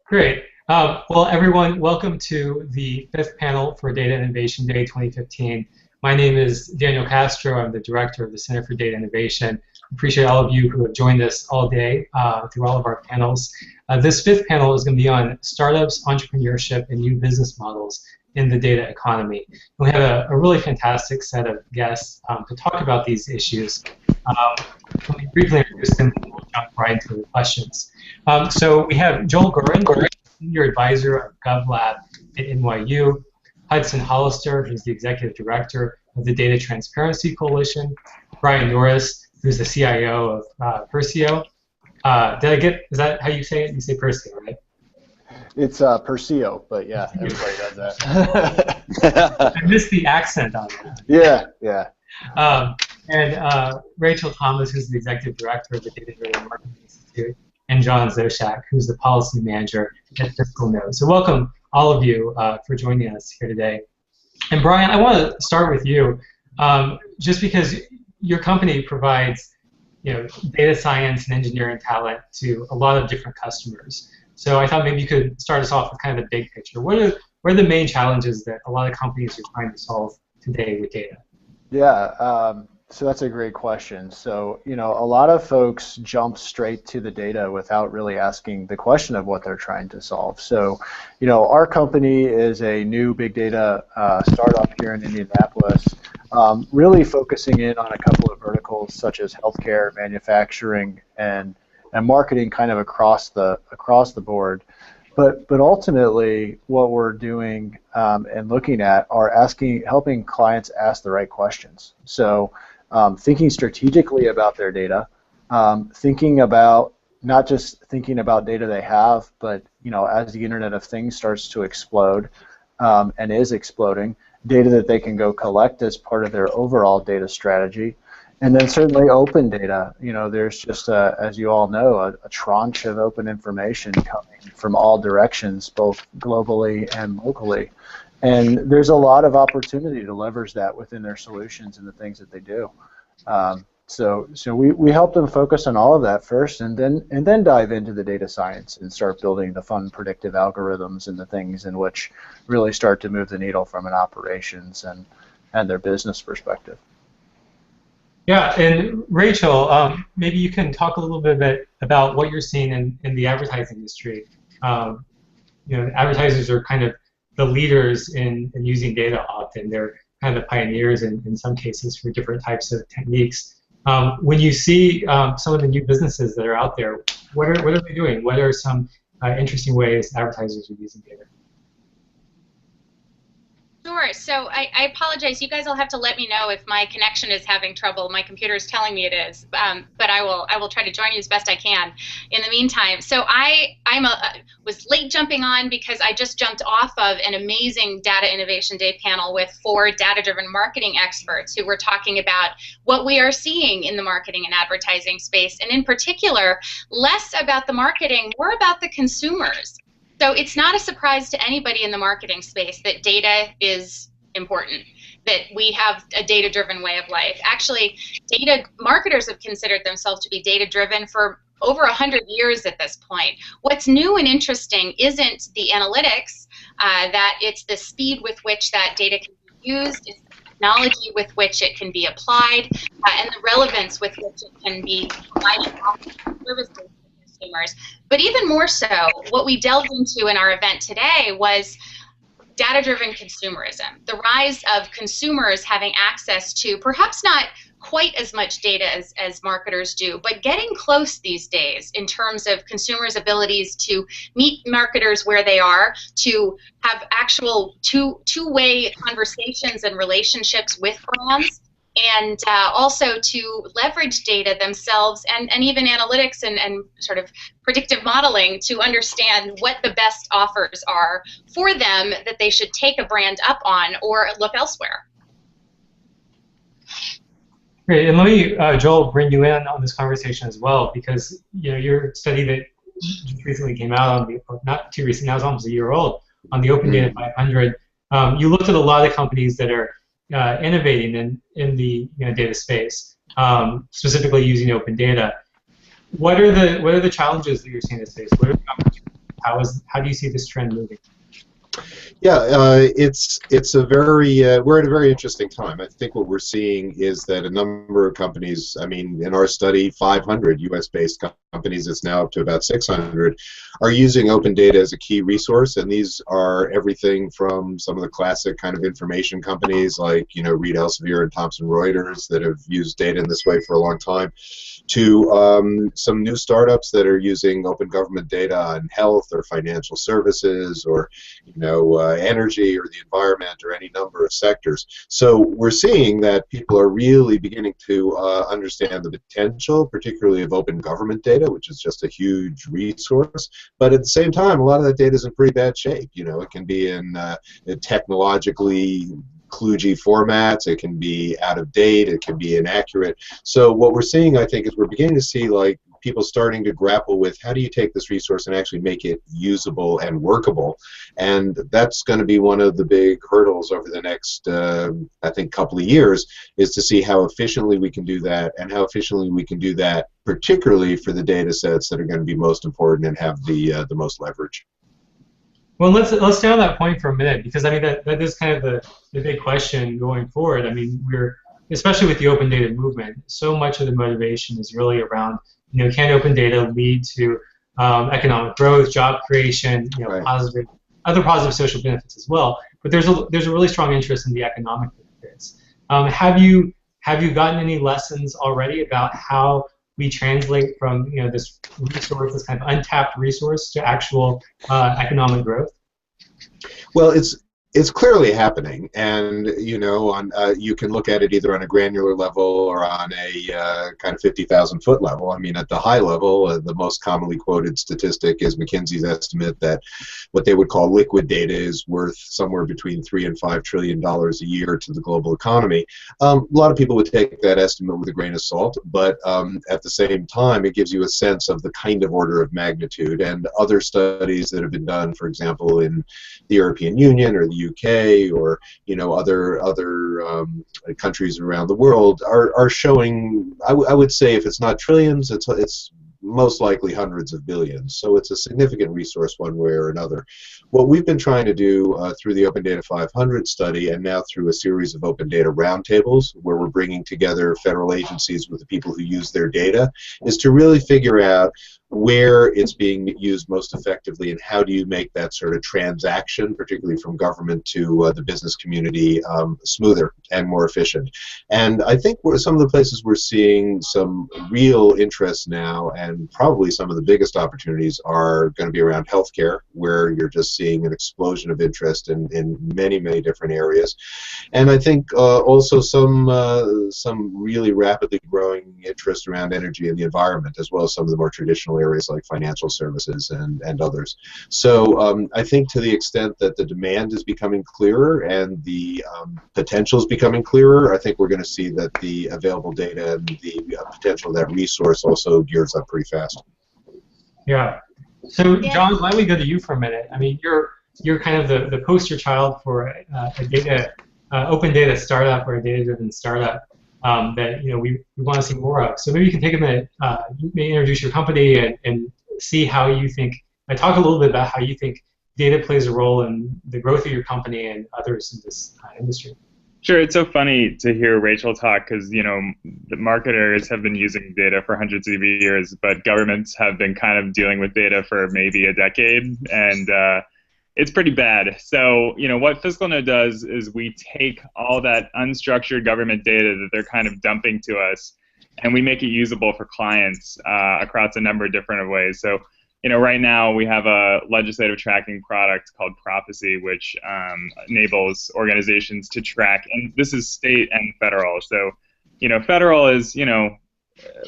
Great. Well, everyone, welcome to the fifth panel for Data Innovation Day 2015. My name is Daniel Castro. I'm the director of the Center for Data Innovation. Appreciate all of you who have joined us all day through all of our panels. This fifth panel is going to be on startups, entrepreneurship, and new business models in the data economy. And we have a really fantastic set of guests to talk about these issues. Let me briefly introduce them and we'll jump right into the questions. So we have Joel Gurin, Senior Advisor of GovLab at NYU, Hudson Hollister, who's the Executive Director of the Data Transparency Coalition, Brian Norris, who's the CIO of Persio. Is that how you say it? You say Persio, right? It's Persio, but yeah, everybody does that. I missed the accent on that. Yeah. And Rachel Thomas, who's the Executive Director of the Data Driven Marketing Institute, and John Zoshak, who's the Policy Manager at FiscalNote. So welcome all of you for joining us here today. And Brian, I want to start with you, just because your company provides data science and engineering talent to a lot of different customers. So I thought maybe you could start us off with kind of the big picture. What are the main challenges that a lot of companies are trying to solve today with data? Yeah, so that's a great question. So, a lot of folks jump straight to the data without really asking the question of what they're trying to solve. So, our company is a new big data startup here in Indianapolis, really focusing in on a couple of verticals such as healthcare, manufacturing, and marketing kind of across the board. But ultimately, what we're doing and looking at are helping clients ask the right questions. So thinking strategically about their data, thinking about not just thinking about data they have, but as the Internet of Things starts to explode and is exploding, data that they can go collect as part of their overall data strategy. And then certainly open data. There's just, as you all know, a tranche of open information coming from all directions, both globally and locally. And there's a lot of opportunity to leverage that within their solutions and the things that they do. So we help them focus on all of that first, and then dive into the data science and start building the fun predictive algorithms and the things in which really start to move the needle from an operations and their business perspective. Yeah, and Rachel, maybe you can talk a little bit about what you're seeing in the advertising industry. Advertisers are kind of the leaders in using data often. They're kind of the pioneers in some cases for different types of techniques. When you see some of the new businesses that are out there, what are they doing? What are some interesting ways advertisers are using data? Sure. So I apologize. You guys will have to let me know if my connection is having trouble. My computer is telling me it is, but I will try to join you as best I can. In the meantime, so I was late jumping on because I just jumped off of an amazing Data Innovation Day panel with 4 data-driven marketing experts who were talking about what we are seeing in the marketing and advertising space, and in particular, less about the marketing, more about the consumers. So it's not a surprise to anybody in the marketing space that data is important, that we have a data-driven way of life. Actually, data marketers have considered themselves to be data-driven for over 100 years at this point. What's new and interesting isn't the analytics, that it's the speed with which that data can be used, it's the technology with which it can be applied, and the relevance with which it can be provided to services. But even more so, what we delved into in our event today was data-driven consumerism, the rise of consumers having access to perhaps not quite as much data as marketers do, but getting close these days in terms of consumers' abilities to meet marketers where they are, to have actual two-way conversations and relationships with brands, and also to leverage data themselves and even analytics and sort of predictive modeling to understand what the best offers are for them that they should take a brand up on or look elsewhere. Great, and let me, Joel, bring you in on this conversation as well, because your study that just recently came out, not too recent, now it's almost a year old, on the Open Data 500, you looked at a lot of companies that are innovating in the data space, specifically using open data. What are the challenges that you're seeing in this space? What are the opportunities? How do you see this trend moving? Yeah, it's a very we're at a very interesting time. I think what we're seeing is that a number of companies, I mean, in our study, 500 U.S.-based companies, it's now up to about 600, are using open data as a key resource, and these are everything from some of the classic kind of information companies like, you know, Reed Elsevier and Thomson Reuters that have used data in this way for a long time, to some new startups that are using open government data on health or financial services or, you know, energy or the environment or any number of sectors. So we're seeing that people are really beginning to understand the potential, particularly of open government data, which is just a huge resource. But at the same time, a lot of that data is in pretty bad shape. You know, it can be in technologically kludgy formats, it can be out of date, it can be inaccurate. So what we're seeing, I think, is we're beginning to see like people starting to grapple with how do you take this resource and actually make it usable and workable, and that's going to be one of the big hurdles over the next, I think, couple of years, is to see how efficiently we can do that, and how efficiently we can do that, particularly for the data sets that are going to be most important and have the most leverage. Well, let's stay on that point for a minute, because I mean that is kind of the big question going forward. I mean, we're, especially with the open data movement, so much of the motivation is really around, you know, can open data lead to economic growth, job creation, you know, Right. other positive social benefits as well. But there's a really strong interest in the economic benefits. Have you gotten any lessons already about how we translate from, you know, this resource, this kind of untapped resource, to actual economic growth? Well, it's clearly happening, and you know, on you can look at it either on a granular level or on a kind of 50,000-foot level. I mean, at the high level, the most commonly quoted statistic is McKinsey's estimate that what they would call liquid data is worth somewhere between $3 and $5 trillion a year to the global economy. A lot of people would take that estimate with a grain of salt, but at the same time, it gives you a sense of the kind of order of magnitude. And other studies that have been done, for example, in the European Union or the UK or, you know, other countries around the world are showing, I would say, if it's not trillions, it's most likely hundreds of billions. So it's a significant resource one way or another. What we've been trying to do through the Open Data 500 study, and now through a series of open data roundtables where we're bringing together federal agencies with the people who use their data, is to really figure out where it's being used most effectively, and how do you make that sort of transaction, particularly from government to the business community, smoother and more efficient. And I think some of the places we're seeing some real interest now, and probably some of the biggest opportunities, are going to be around healthcare, where you're just seeing an explosion of interest in many, many different areas. And I think also some really rapidly growing interest around energy and the environment, as well as some of the more traditional areas like financial services and others. So I think to the extent that the demand is becoming clearer and the potential is becoming clearer, I think we're going to see that the available data and the potential of that resource also gears up pretty fast. Yeah. So John, why don't we go to you for a minute? I mean, you're kind of the poster child for a data open data startup, or a data-driven startup that, you know, we want to see more of. So maybe you can take a minute, maybe introduce your company and see how you think, talk a little bit about how you think data plays a role in the growth of your company and others in this industry. Sure, it's so funny to hear Rachel talk, because, you know, the marketers have been using data for hundreds of years, but governments have been kind of dealing with data for maybe a decade, and it's pretty bad. So, you know, what FiscalNote does is we take all that unstructured government data that they're kind of dumping to us, and we make it usable for clients across a number of different ways. So, you know, right now we have a legislative tracking product called Prophecy, which enables organizations to track, and this is state and federal. So, you know, federal is, you know,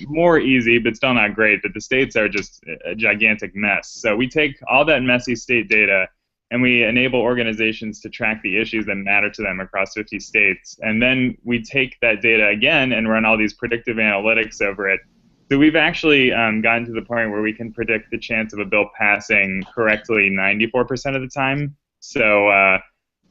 more easy, but still not great, but the states are just a gigantic mess. So we take all that messy state data and we enable organizations to track the issues that matter to them across 50 states. And then we take that data again and run all these predictive analytics over it. So we've actually gotten to the point where we can predict the chance of a bill passing correctly 94% of the time. So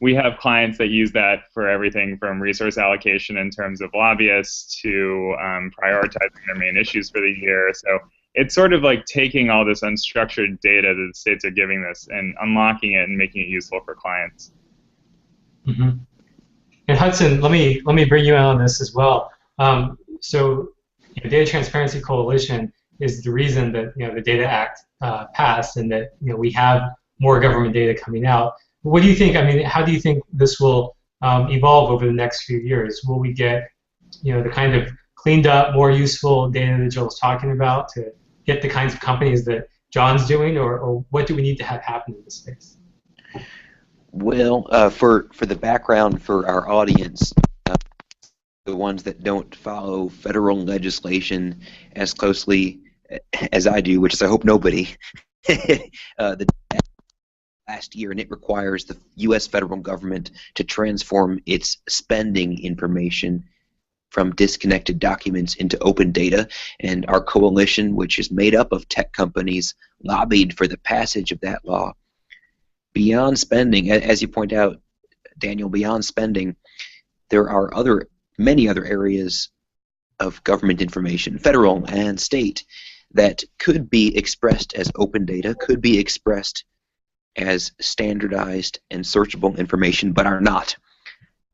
we have clients that use that for everything from resource allocation in terms of lobbyists to prioritizing their main issues for the year. So it's sort of like taking all this unstructured data that the states are giving us and unlocking it and making it useful for clients. Mm-hmm. And Hudson, let me bring you in on this as well. So, Data Transparency Coalition is the reason that the Data Act passed, and that we have more government data coming out. What do you think? I mean, how do you think this will evolve over the next few years? Will we get the kind of cleaned up, more useful data that Joel's talking about to get the kinds of companies that John's doing, or what do we need to have happen in this space? Well, for the background for our audience, the ones that don't follow federal legislation as closely as I do, which is I hope nobody, the last year, and it requires the U.S. federal government to transform its spending information from disconnected documents into open data, and our coalition, which is made up of tech companies, lobbied for the passage of that law. Beyond spending, as you point out, Daniel, beyond spending, there are many other areas of government information, federal and state, that could be expressed as open data, could be expressed as standardized and searchable information, but are not.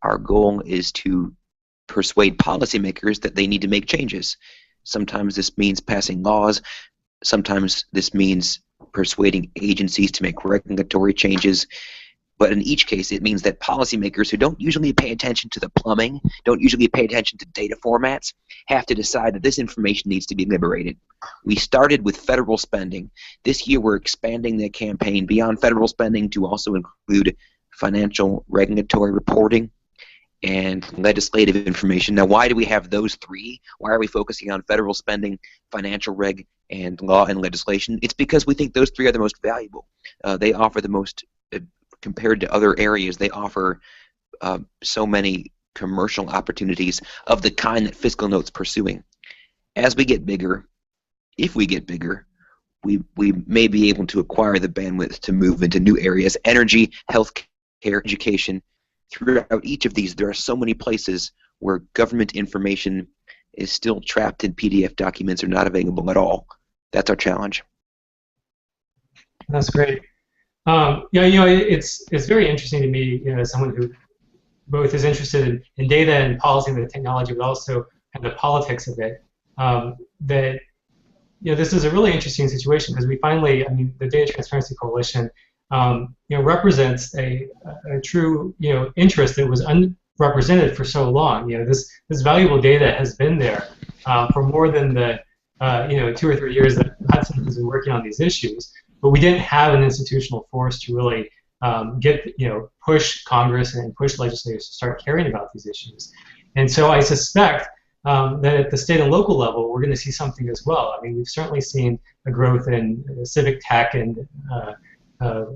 Our goal is to persuade policymakers that they need to make changes. Sometimes this means passing laws, sometimes this means persuading agencies to make regulatory changes, but in each case it means that policymakers who don't usually pay attention to the plumbing, don't usually pay attention to data formats, have to decide that this information needs to be liberated. We started with federal spending. This year we're expanding the campaign beyond federal spending to also include financial regulatory reporting and legislative information. Now, why do we have those three? Why are we focusing on federal spending, financial reg, and law and legislation? It's because we think those three are the most valuable. They offer the most, compared to other areas, they offer so many commercial opportunities of the kind that FiscalNote's pursuing. As we get bigger, if we get bigger, we may be able to acquire the bandwidth to move into new areas: energy, healthcare, education. Throughout each of these, there are so many places where government information is still trapped in PDF documents or not available at all. That's our challenge. That's great. It's very interesting to me, as someone who both is interested in data and policy and the technology, but also and the politics of it. That this is a really interesting situation, because we finally, the Data Transparency Coalition, represents a true interest that was unrepresented for so long. This valuable data has been there for more than the 2 or 3 years that Hudson has been working on these issues, but we didn't have an institutional force to really push Congress and push legislators to start caring about these issues. And so I suspect that at the state and local level, we're going to see something as well. We've certainly seen a growth in civic tech and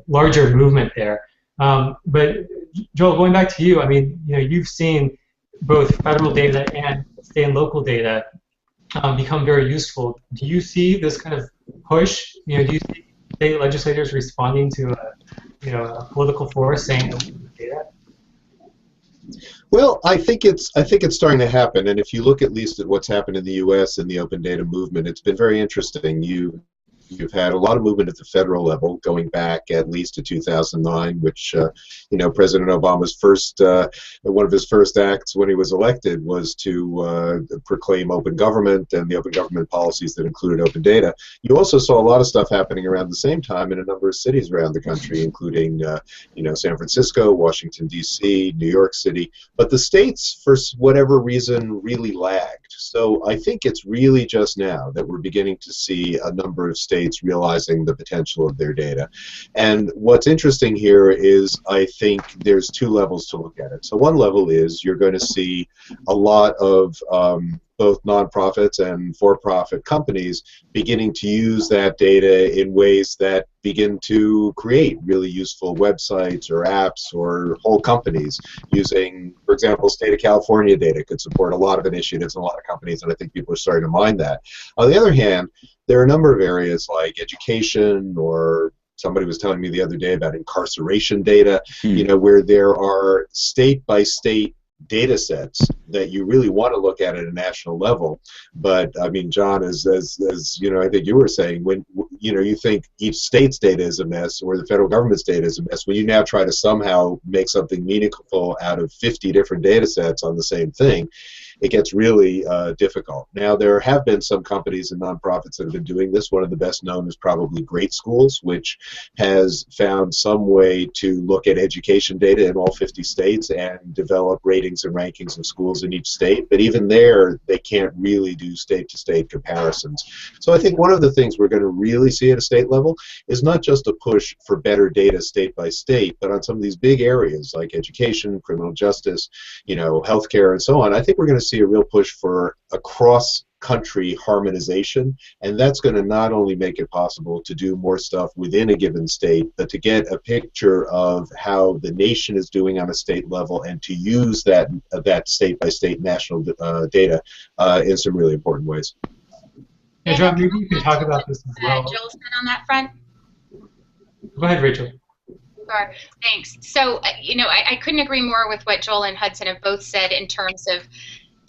larger movement there. But Joel, going back to you, you've seen both federal data and state and local data become very useful. Do you see this kind of push? Do you see state legislators responding to a political force saying data? Well, I think it's starting to happen, and if you look at least at what's happened in the U.S. in the open data movement, it's been very interesting. You've had a lot of movement at the federal level, going back at least to 2009, which President Obama's one of his first acts when he was elected was to proclaim open government and the open government policies that included open data. You also saw a lot of stuff happening around the same time in a number of cities around the country, including San Francisco, Washington D.C., New York City. But the states, for whatever reason, really lagged. So I think it's really just now that we're beginning to see a number of states realizing the potential of their data. And what's interesting here is I think there's two levels to look at it. So one level is you're going to see a lot of both nonprofits and for-profit companies beginning to use that data in ways that begin to create really useful websites or apps or whole companies using, for example, state of California data could support a lot of initiatives and a lot of companies, and I think people are starting to mind that. On the other hand, there are a number of areas like education, or somebody was telling me the other day about incarceration data, where there are state-by-state data sets that you really want to look at a national level. But I mean, John, as you know, I think you were saying, when you think each state's data is a mess or the federal government's data is a mess, when you now try to somehow make something meaningful out of 50 different data sets on the same thing, it gets really difficult. Now, there have been some companies and nonprofits that have been doing this. One of the best known is probably Great Schools, which has found some way to look at education data in all 50 states and develop ratings and rankings of schools in each state. But even there, they can't really do state-to-state comparisons. So I think one of the things we're going to really see at a state level is not just a push for better data state by state, but on some of these big areas like education, criminal justice, healthcare, and so on. I think we're going to see a real push for a cross-country harmonization, and that's going to not only make it possible to do more stuff within a given state, but to get a picture of how the nation is doing on a state level and to use that state-by-state national data in some really important ways. Yeah, John, maybe you can talk about this as well. Joel said on that front. Go ahead, Rachel. Sure, thanks. So, I couldn't agree more with what Joel and Hudson have both said in terms of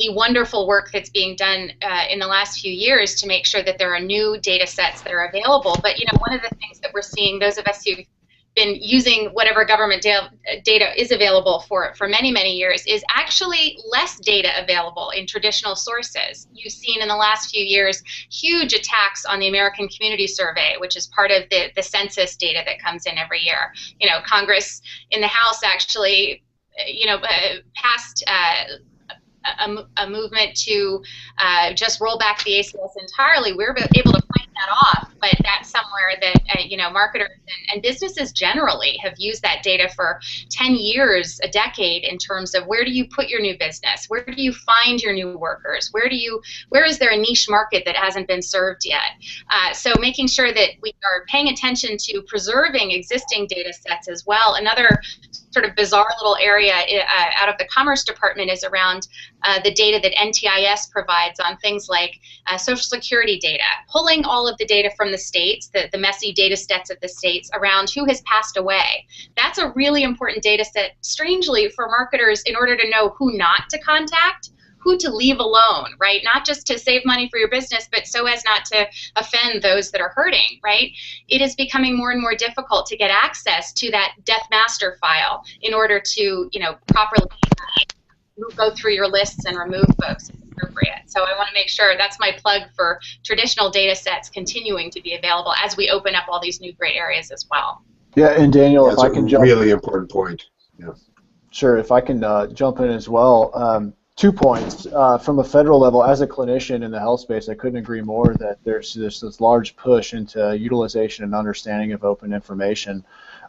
the wonderful work that's being done in the last few years to make sure that there are new data sets that are available. But, one of the things that we're seeing, those of us who've been using whatever government data is available for many, many years, is actually less data available in traditional sources. You've seen in the last few years huge attacks on the American Community Survey, which is part of the census data that comes in every year. Congress in the House actually, passed a movement to just roll back the ACS entirely. We were able to fight that off, but that's somewhere that marketers and businesses generally have used that data for 10 years, a decade, in terms of where do you put your new business, where do you find your new workers, where is there a niche market that hasn't been served yet. So making sure that we are paying attention to preserving existing data sets as well. Another sort of bizarre little area out of the Commerce Department is around the data that NTIS provides on things like Social Security data, pulling all of the data from the states, the messy data sets of the states around who has passed away. That's a really important data set, strangely, for marketers in order to know who not to contact, who to leave alone, right? Not just to save money for your business, but so as not to offend those that are hurting, right? It is becoming more and more difficult to get access to that death master file in order to, properly go through your lists and remove folks as appropriate. So I want to make sure that's my plug for traditional data sets continuing to be available as we open up all these new great areas as well. Yeah, and Daniel, that's if I can jump really important point. Yeah. Sure, if I can jump in as well. 2 points. From a federal level, as a clinician in the health space, I couldn't agree more that there's this large push into utilization and understanding of open information.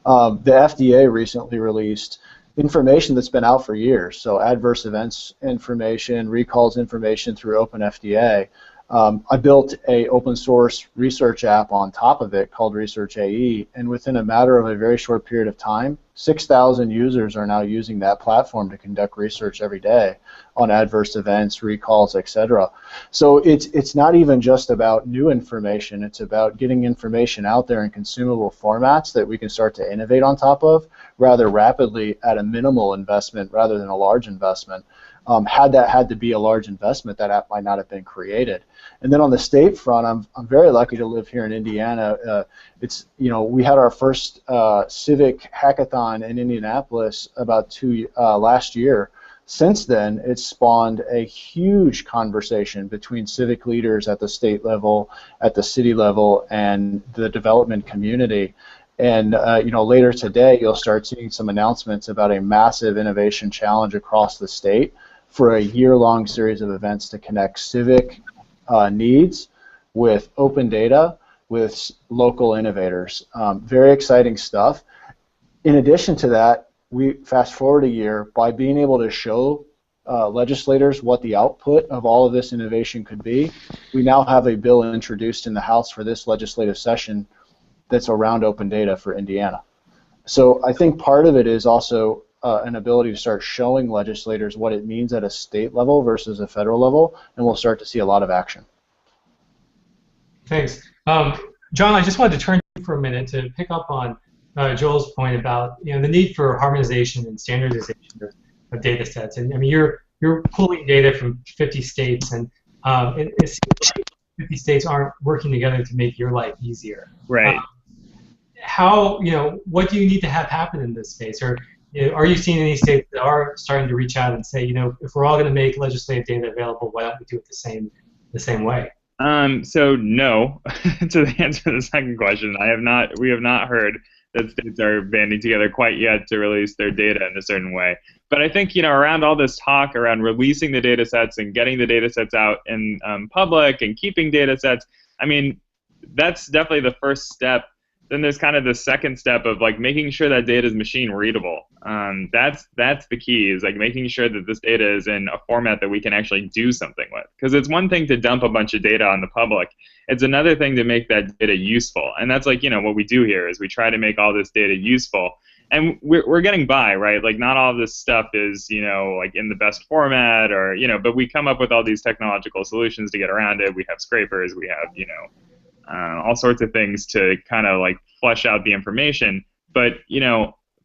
The FDA recently released information that's been out for years, so adverse events information, recalls information through OpenFDA. I built a open source research app on top of it called Research AE, and within a matter of a very short period of time, 6,000 users are now using that platform to conduct research every day on adverse events, recalls, etc. So it's not even just about new information, it's about getting information out there in consumable formats that we can start to innovate on top of rather rapidly at a minimal investment rather than a large investment. Had that had to be a large investment, that app might not have been created. And then on the state front, I'm very lucky to live here in Indiana. We had our first civic hackathon in Indianapolis about last year. Since then, it's spawned a huge conversation between civic leaders at the state level, at the city level, and the development community. And later today, you'll start seeing some announcements about a massive innovation challenge across the state for a year-long series of events to connect civic needs with open data with local innovators. Very exciting stuff. In addition to that, we fast forward a year, by being able to show legislators what the output of all of this innovation could be, we now have a bill introduced in the House for this legislative session that's around open data for Indiana. So I think part of it is also an ability to start showing legislators what it means at a state level versus a federal level, and we'll start to see a lot of action. Thanks. John, I just wanted to turn to you for a minute to pick up on Joel's point about the need for harmonization and standardization data sets. And I mean, you're pulling data from 50 states, and it seems like 50 states aren't working together to make your life easier. Right. How, what do you need to have happen in this space? Or are you seeing any states that are starting to reach out and say, if we're all going to make legislative data available, why don't we do it the same way? So no, to answer the second question, we have not heard that states are banding together quite yet to release their data in a certain way. But I think, around all this talk around releasing the data sets and getting the data sets out in public and keeping data sets, I mean, that's definitely the first step. Then there's kind of the second step of like making sure that data is machine readable. That's the key, is like making sure that this data is in a format that we can actually do something with. Because it's one thing to dump a bunch of data on the public. It's another thing to make that data useful. And that's like, what we do here is we try to make all this data useful. And we're getting by, right? Like not all of this stuff is, like in the best format or, but we come up with all these technological solutions to get around it. We have scrapers, we have, all sorts of things to kind of like flesh out the information. But,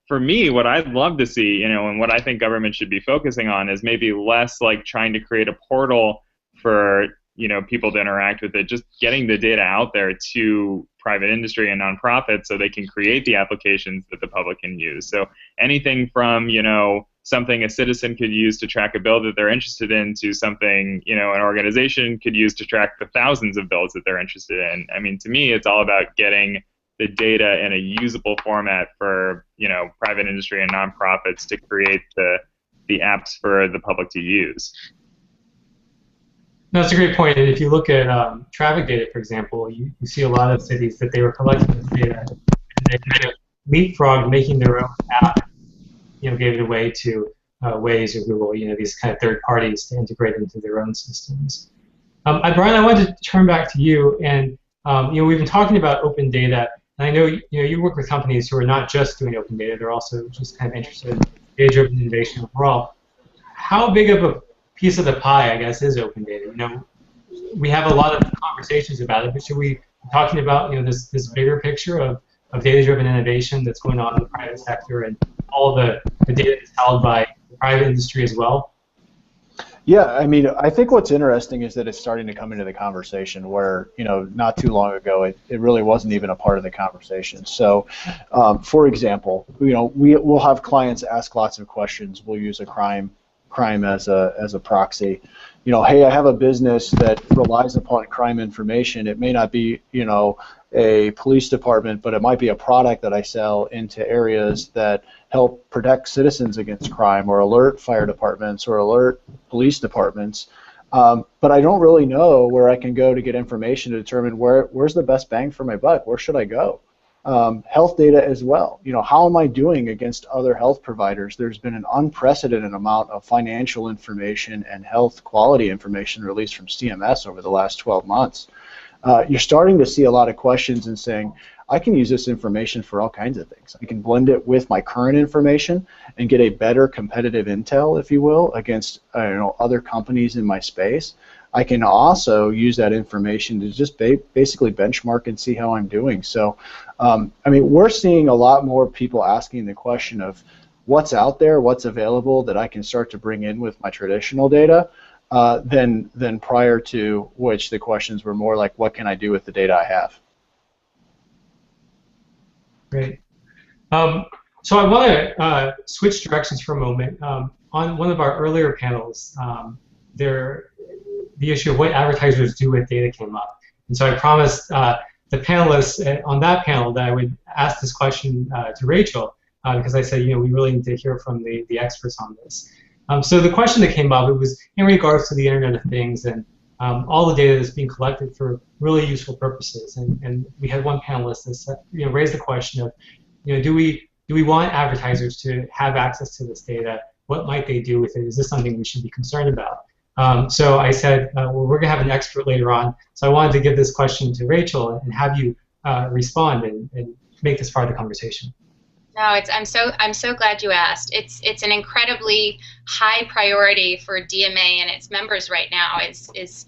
for me, what I'd love to see, and what I think government should be focusing on is maybe less like trying to create a portal for, people to interact with it, just getting the data out there to private industry and nonprofits so they can create the applications that the public can use. So anything from, something a citizen could use to track a bill that they're interested in to something, an organization could use to track the thousands of bills that they're interested in. I mean, to me, it's all about getting the data in a usable format for, private industry and nonprofits to create the apps for the public to use. No, that's a great point. And if you look at traffic data, for example, you see a lot of cities that they were collecting this data and they kind of leapfrogged making their own app, gave it away to Waze or Google, these kind of third parties to integrate into their own systems. Brian, I wanted to turn back to you, and we've been talking about open data, and I know you work with companies who are not just doing open data; they're also just kind of interested in data-driven innovation overall. How big of a piece of the pie, I guess, is open data? We have a lot of conversations about it, but should we be talking about this bigger picture of data-driven innovation that's going on in the private sector and all the data that's held by the private industry as well? Yeah, I mean, I think what's interesting is that it's starting to come into the conversation where, not too long ago, it really wasn't even a part of the conversation. So, for example, we'll have clients ask lots of questions. We'll use a crime as a proxy. Hey, I have a business that relies upon crime information. It may not be, a police department, but it might be a product that I sell into areas that help protect citizens against crime or alert fire departments or alert police departments. But I don't really know where I can go to get information to determine where's the best bang for my buck. Where should I go? Health data as well. How am I doing against other health providers? There's been an unprecedented amount of financial information and health quality information released from CMS over the last 12 months. You're starting to see a lot of questions and saying, I can use this information for all kinds of things. I can blend it with my current information and get a better competitive intel, if you will, against other companies in my space. I can also use that information to just basically benchmark and see how I'm doing. So, I mean, we're seeing a lot more people asking the question of what's out there, what's available that I can start to bring in with my traditional data. Than prior to which the questions were more like, what can I do with the data I have? Great. So I want to switch directions for a moment. On one of our earlier panels, the issue of what advertisers do with data came up. And so I promised the panelists on that panel that I would ask this question to Rachel, because I said, we really need to hear from the experts on this. So the question that came up, it was in regards to the Internet of Things and all the data that's being collected for really useful purposes. And we had one panelist that said, raised the question of, do we want advertisers to have access to this data? What might they do with it? Is this something we should be concerned about? So I said, well, we're going to have an expert later on. So I wanted to give this question to Rachel and have you respond and make this part of the conversation. No, I'm so glad you asked. It's an incredibly high priority for DMA and its members right now is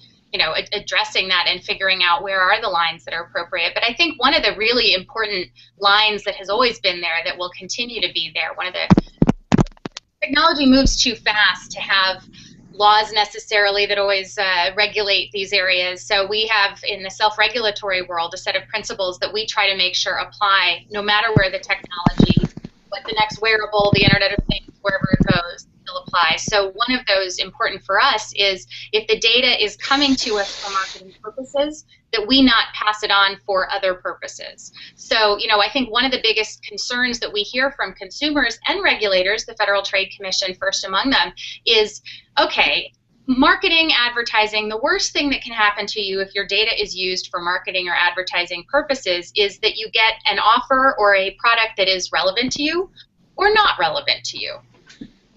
addressing that and figuring out where are the lines that are appropriate. But I think one of the really important lines that has always been there that will continue to be there, one of the technology moves too fast to have laws necessarily that always regulate these areas. So we have in the self-regulatory world a set of principles that we try to make sure apply no matter where the technology, what the next wearable, the Internet of Things, wherever it goes, still applies. So one of those important for us is if the data is coming to us for marketing purposes, that we not pass it on for other purposes. So, you know, I think one of the biggest concerns that we hear from consumers and regulators, the Federal Trade Commission first among them, is, okay, marketing, advertising, the worst thing that can happen to you if your data is used for marketing or advertising purposes is that you get an offer or a product that is relevant to you or not relevant to you,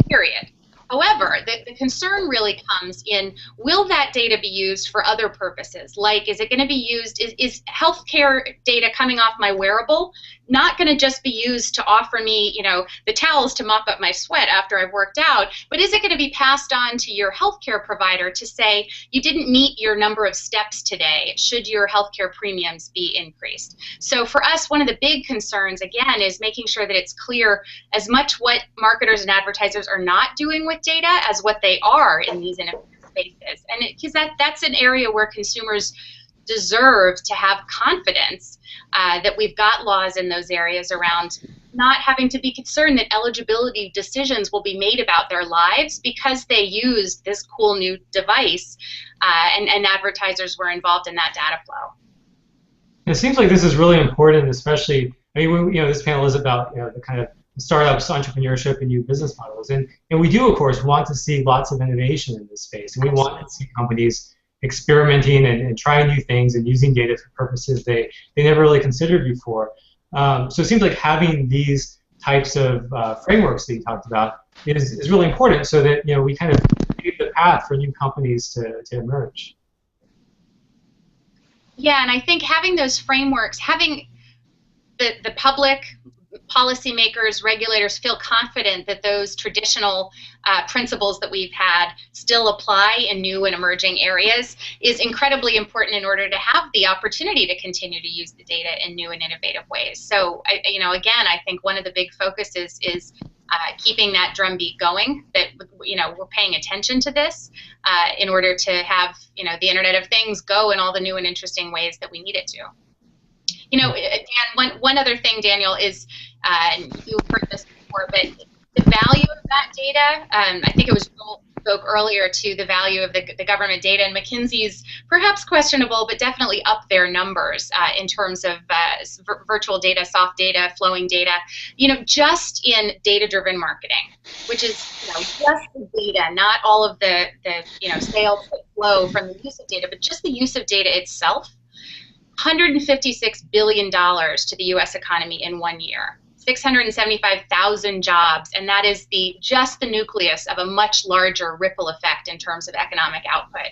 period. However, the concern really comes in, will that data be used for other purposes? Like, is it going to be used, is healthcare data coming off my wearable not going to just be used to offer me, you know, the towels to mop up my sweat after I've worked out, but is it going to be passed on to your healthcare provider to say, you didn't meet your number of steps today, should your healthcare premiums be increased? So for us, one of the big concerns, again, is making sure that it's clear as much what marketers and advertisers are not doing with data as what they are in these innovative spaces. And because that's an area where consumers deserve to have confidence that we've got laws in those areas around not having to be concerned that eligibility decisions will be made about their lives because they used this cool new device and advertisers were involved in that data flow. It seems like this is really important, especially, I mean, you know, this panel is about, you know, the kind of startups, entrepreneurship, and new business models. And we do, of course, want to see lots of innovation in this space. And we want to see companies experimenting and trying new things and using data for purposes they never really considered before. So it seems like having these types of frameworks that you talked about is really important so that, you know, we kind of pave the path for new companies to emerge. Yeah, and I think having those frameworks, having the public, policymakers, regulators feel confident that those traditional principles that we've had still apply in new and emerging areas is incredibly important in order to have the opportunity to continue to use the data in new and innovative ways. So, you know, again, I think one of the big focuses is keeping that drumbeat going, that, you know, we're paying attention to this in order to have, you know, the Internet of Things go in all the new and interesting ways that we need it to. You know, Dan, one other thing, Daniel, is, you've heard this before, but the value of that data, I think it was Joel spoke earlier to the value of the government data, and McKinsey's perhaps questionable, but definitely up their numbers in terms of virtual data, soft data, flowing data, you know, just in data-driven marketing, which is, you know, just the data, not all of the you know, sales that flow from the use of data, but just the use of data itself. $156 billion to the U.S. economy in 1 year, 675,000 jobs, and that is just the nucleus of a much larger ripple effect in terms of economic output.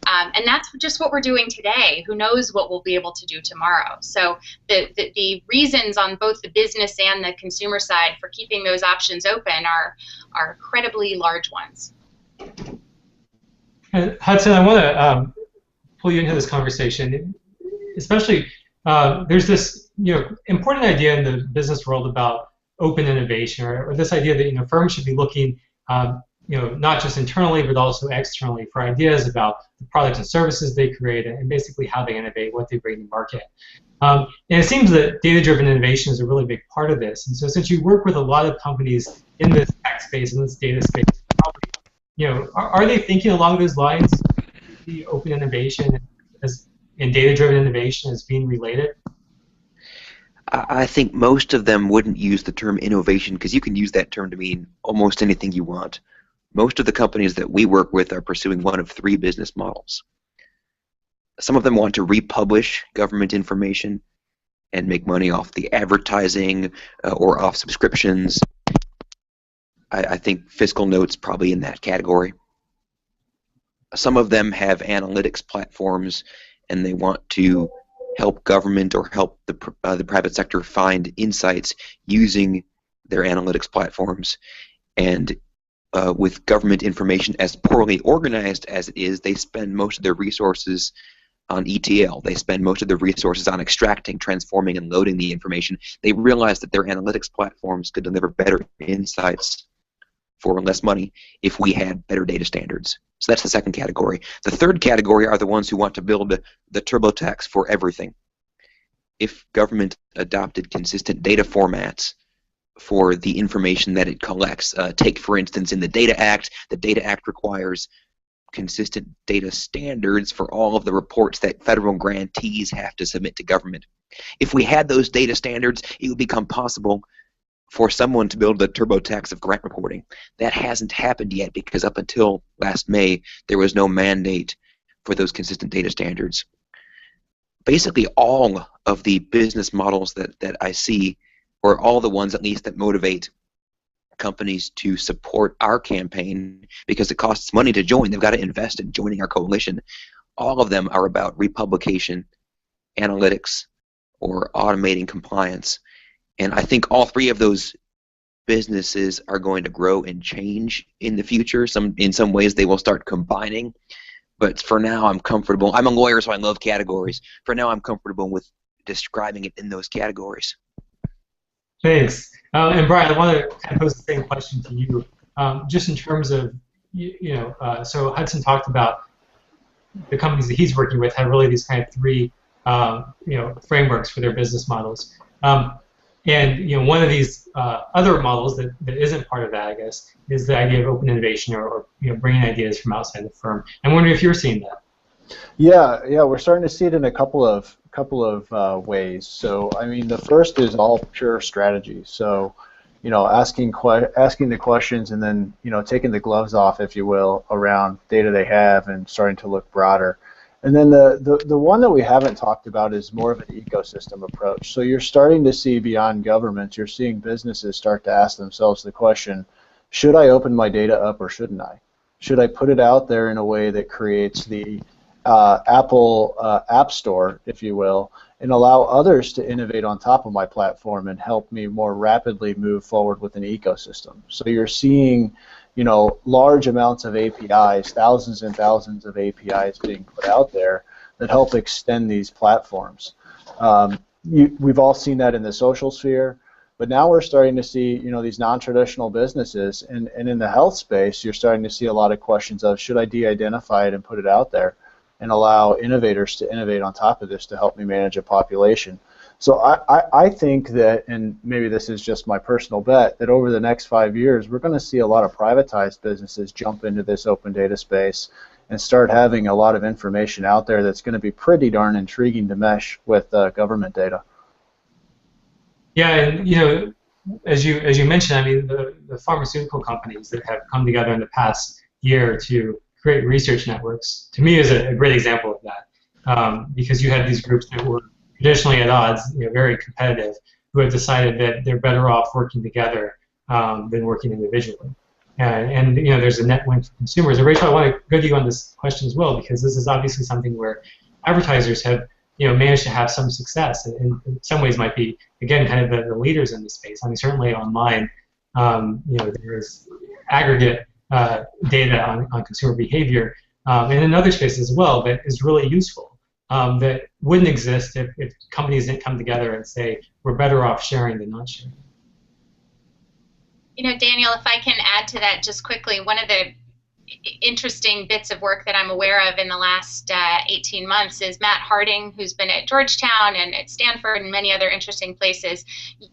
And that's just what we're doing today. Who knows what we'll be able to do tomorrow? So the reasons on both the business and the consumer side for keeping those options open are incredibly large ones. And Hudson, I want to pull you into this conversation. Especially, there's this, you know, important idea in the business world about open innovation, or this idea that, you know, firms should be looking, you know, not just internally but also externally for ideas about the products and services they create and basically how they innovate, what they bring to market. And it seems that data-driven innovation is a really big part of this. And so, since you work with a lot of companies in this tech space, in this data space, probably, you know, are they thinking along those lines? The open innovation and data-driven innovation as being related? I think most of them wouldn't use the term innovation because you can use that term to mean almost anything you want. Most of the companies that we work with are pursuing one of three business models. Some of them want to republish government information and make money off the advertising or off subscriptions. I think FiscalNote's probably in that category. Some of them have analytics platforms and they want to help government or help the private sector find insights using their analytics platforms. And with government information as poorly organized as it is, they spend most of their resources on ETL. They spend most of their resources on extracting, transforming, and loading the information. They realize that their analytics platforms could deliver better insights for less money if we had better data standards. So that's the second category. The third category are the ones who want to build the TurboTax for everything. If government adopted consistent data formats for the information that it collects, take for instance in the Data Act, the Data Act requires consistent data standards for all of the reports that federal grantees have to submit to government. If we had those data standards, it would become possible for someone to build the TurboTax of grant reporting. That hasn't happened yet because up until last May, there was no mandate for those consistent data standards. Basically, all of the business models that I see, or all the ones at least that motivate companies to support our campaign because it costs money to join. They've got to invest in joining our coalition. All of them are about republication, analytics, or automating compliance. And I think all three of those businesses are going to grow and change in the future. In some ways they will start combining. But for now I'm comfortable. I'm a lawyer, so I love categories. For now I'm comfortable with describing it in those categories. Thanks. And Brian, I want to kind of pose the same question to you, just in terms of, so Hudson talked about the companies that he's working with have really these kind of three, frameworks for their business models. And one of these other models that isn't part of that, I guess, is the idea of open innovation or bringing ideas from outside the firm. I'm wondering if you're seeing that. Yeah, we're starting to see it in a couple of ways. So, I mean, the first is all pure strategy. So, asking the questions and then, taking the gloves off, if you will, around data they have and starting to look broader. And then the one that we haven't talked about is more of an ecosystem approach. So you're starting to see beyond governments, you're seeing businesses start to ask themselves the question, should I open my data up or shouldn't I? Should I put it out there in a way that creates the Apple App Store, if you will, and allow others to innovate on top of my platform and help me more rapidly move forward with an ecosystem. So you're seeing, large amounts of APIs, thousands and thousands of APIs being put out there that help extend these platforms. We've all seen that in the social sphere, but now we're starting to see, these non-traditional businesses, and in the health space, you're starting to see a lot of questions of, should I de-identify it and put it out there and allow innovators to innovate on top of this to help me manage a population. So I think that, and maybe this is just my personal bet, that over the next 5 years we're going to see a lot of privatized businesses jump into this open data space and start having a lot of information out there that's going to be pretty darn intriguing to mesh with government data. Yeah, and as you mentioned, I mean, the pharmaceutical companies that have come together in the past year to create research networks, to me, is a great example of that, because you had these groups that were traditionally at odds, very competitive, who have decided that they're better off working together than working individually. And there's a net win for consumers. And Rachel, I want to go to you on this question as well, because this is obviously something where advertisers have managed to have some success, and in some ways might be, again, kind of the leaders in the space. I mean, certainly online, there's aggregate data on consumer behavior, and in other spaces as well, that is really useful, that wouldn't exist if companies didn't come together and say, we're better off sharing than not sharing. Daniel, if I can add to that just quickly, one of the interesting bits of work that I'm aware of in the last 18 months is Matt Harding, who's been at Georgetown and at Stanford and many other interesting places,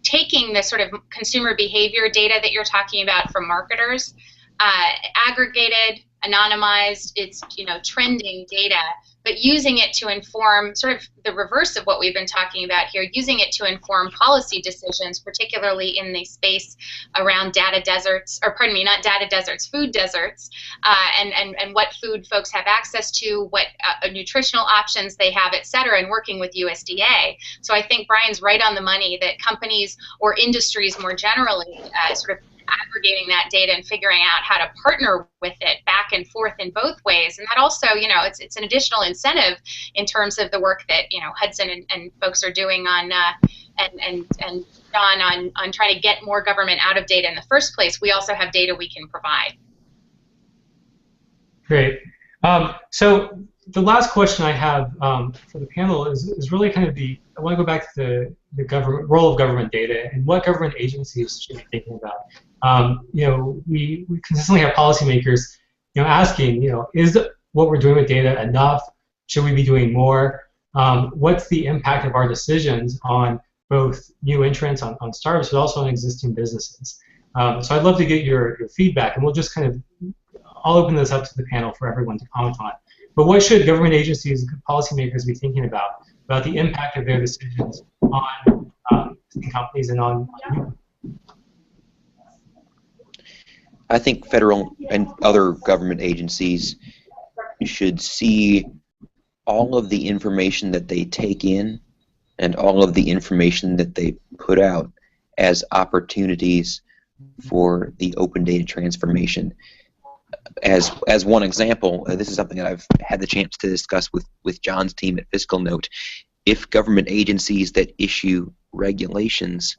taking the sort of consumer behavior data that you're talking about from marketers, aggregated, anonymized, it's trending data, but using it to inform sort of the reverse of what we've been talking about here, using it to inform policy decisions, particularly in the space around data deserts, or pardon me, not data deserts, food deserts, and what food folks have access to, what nutritional options they have, et cetera, and working with USDA. So I think Brian's right on the money that companies or industries more generally sort of aggregating that data and figuring out how to partner with it back and forth in both ways. And that also, it's an additional incentive in terms of the work that, Hudson and folks are doing on, and John on trying to get more government out of data in the first place. We also have data we can provide. Great. So the last question I have for the panel is really kind of the I want to go back to the government role of government data and what government agencies should be thinking about. We consistently have policymakers, asking, is what we're doing with data enough? Should we be doing more? What's the impact of our decisions on both new entrants, on startups, but also on existing businesses? So I'd love to get your feedback, and we'll just I'll open this up to the panel for everyone to comment on. But what should government agencies and policymakers be thinking about the impact of their decisions on companies and on you? I think federal and other government agencies should see all of the information that they take in and all of the information that they put out as opportunities for the open data transformation. As one example, this is something that I've had the chance to discuss with John's team at FiscalNote. If government agencies that issue regulations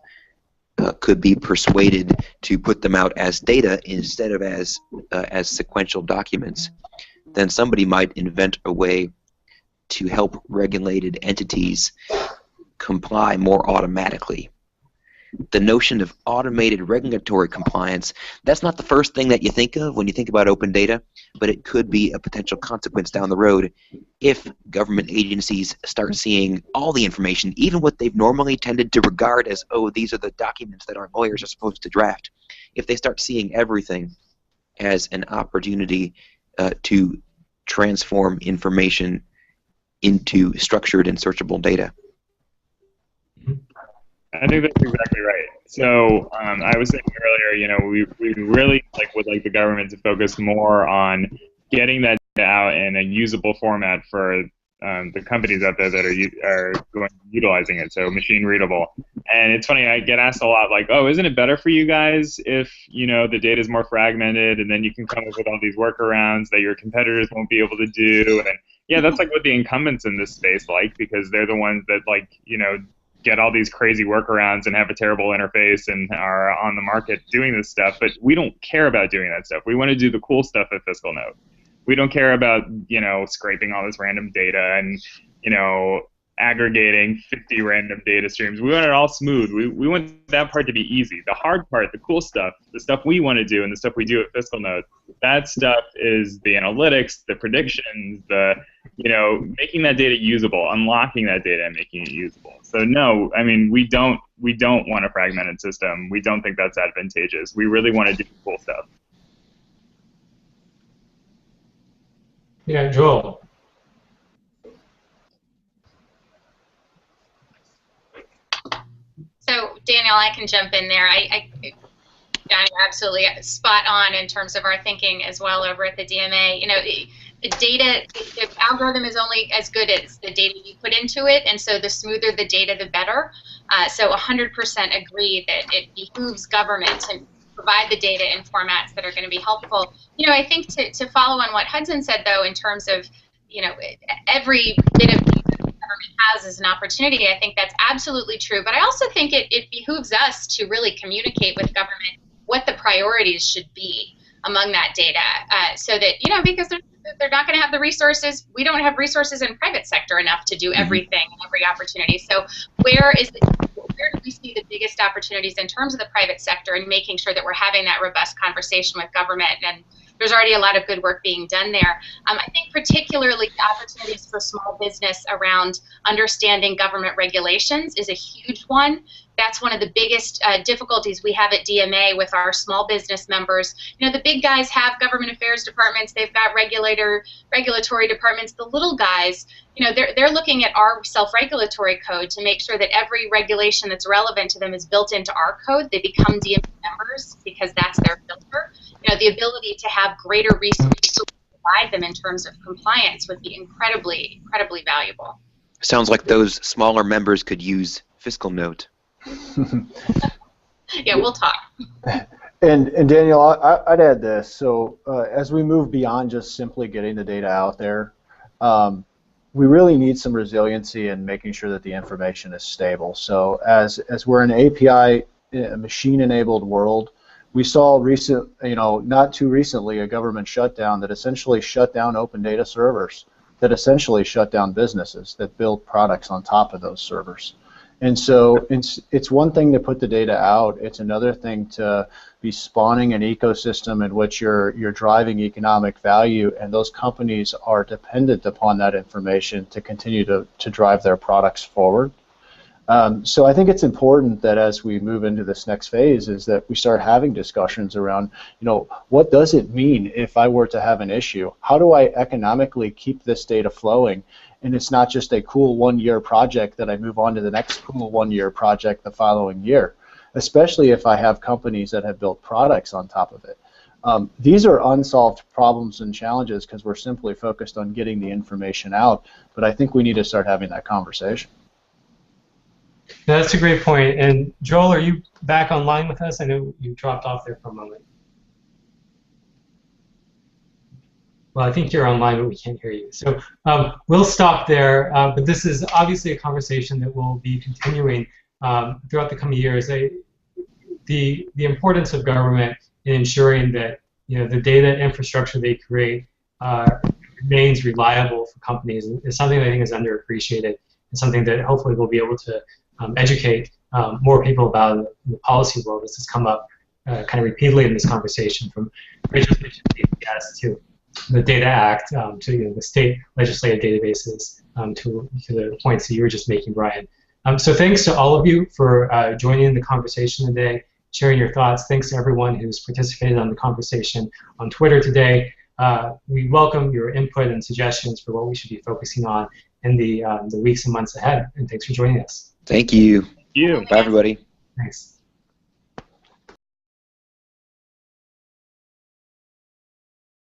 could be persuaded to put them out as data instead of as sequential documents, then somebody might invent a way to help regulated entities comply more automatically. The notion of automated regulatory compliance, that's not the first thing that you think of when you think about open data, but it could be a potential consequence down the road if government agencies start seeing all the information, even what they've normally tended to regard as, oh, these are the documents that our lawyers are supposed to draft. If they start seeing everything as an opportunity to transform information into structured and searchable data. I think that's exactly right. So I was saying earlier, we really would like the government to focus more on getting that data out in a usable format for the companies out there that are utilizing it, so machine readable. And it's funny, I get asked a lot, like, oh, isn't it better for you guys if the data is more fragmented, and then you can come up with all these workarounds that your competitors won't be able to do? And yeah, that's what the incumbents in this space because they're the ones that get all these crazy workarounds and have a terrible interface and are on the market doing this stuff, but we don't care about doing that stuff. We want to do the cool stuff at FiscalNote. We don't care about, scraping all this random data and, aggregating 50 random data streams. We want it all smooth. We want that part to be easy. The hard part, the cool stuff, the stuff we want to do and the stuff we do at FiscalNote, that stuff is the analytics, the predictions, the, making that data usable, unlocking that data and making it usable. So no, we don't want a fragmented system. We don't think that's advantageous. We really want to do cool stuff. Yeah, Joel. So Daniel, I can jump in there. I'm absolutely spot on in terms of our thinking as well over at the DMA. The data, the algorithm is only as good as the data you put into it, and so the smoother the data, the better. So 100% agree that it behooves government to provide the data in formats that are going to be helpful. I think to follow on what Hudson said, though, in terms of, every bit of data the government has is an opportunity, I think that's absolutely true. But I also think it behooves us to really communicate with government what the priorities should be among that data, so that, because they're not going to have the resources. We don't have resources in private sector enough to do everything and every opportunity. So where do we see the biggest opportunities in terms of the private sector, and making sure that we're having that robust conversation with government? And there's already a lot of good work being done there. I think particularly the opportunities for small business around understanding government regulations is a huge one. That's one of the biggest difficulties we have at DMA with our small business members. The big guys have government affairs departments, they've got regulatory departments. The little guys, they're looking at our self-regulatory code to make sure that every regulation that's relevant to them is built into our code. They become DMA members because that's their filter. The ability to have greater resources to provide them in terms of compliance would be incredibly, incredibly valuable. Sounds like those smaller members could use FiscalNote. Yeah, we'll talk. And Daniel, I'd add this. So as we move beyond just simply getting the data out there, we really need some resiliency in making sure that the information is stable. So as we're in an API, a machine-enabled world, we saw not too recently, a government shutdown that essentially shut down open data servers that essentially shut down businesses that build products on top of those servers. And so it's one thing to put the data out, it's another thing to be spawning an ecosystem in which you're driving economic value, and those companies are dependent upon that information to continue to drive their products forward. So I think it's important that as we move into this next phase is that we start having discussions around, what does it mean if I were to have an issue? How do I economically keep this data flowing? And it's not just a cool one-year project that I move on to the next cool one-year project the following year, especially if I have companies that have built products on top of it. These are unsolved problems and challenges because we're simply focused on getting the information out, but I think we need to start having that conversation. That's a great point. And Joel, are you back online with us? I know you dropped off there for a moment. Well, I think you're online, but we can't hear you. So we'll stop there. But this is obviously a conversation that will be continuing throughout the coming years. The importance of government in ensuring that the data infrastructure they create remains reliable for companies is something that I think is underappreciated, and something that hopefully we'll be able to educate more people about in the policy world. This has come up kind of repeatedly in this conversation, from legislation to DPS to the Data Act to the state legislative databases to the points that you were just making, Brian. So thanks to all of you for joining in the conversation today, sharing your thoughts. Thanks to everyone who's participated on the conversation on Twitter today. We welcome your input and suggestions for what we should be focusing on in the weeks and months ahead. And thanks for joining us. Thank you. Thank you. Bye, everybody. Thanks.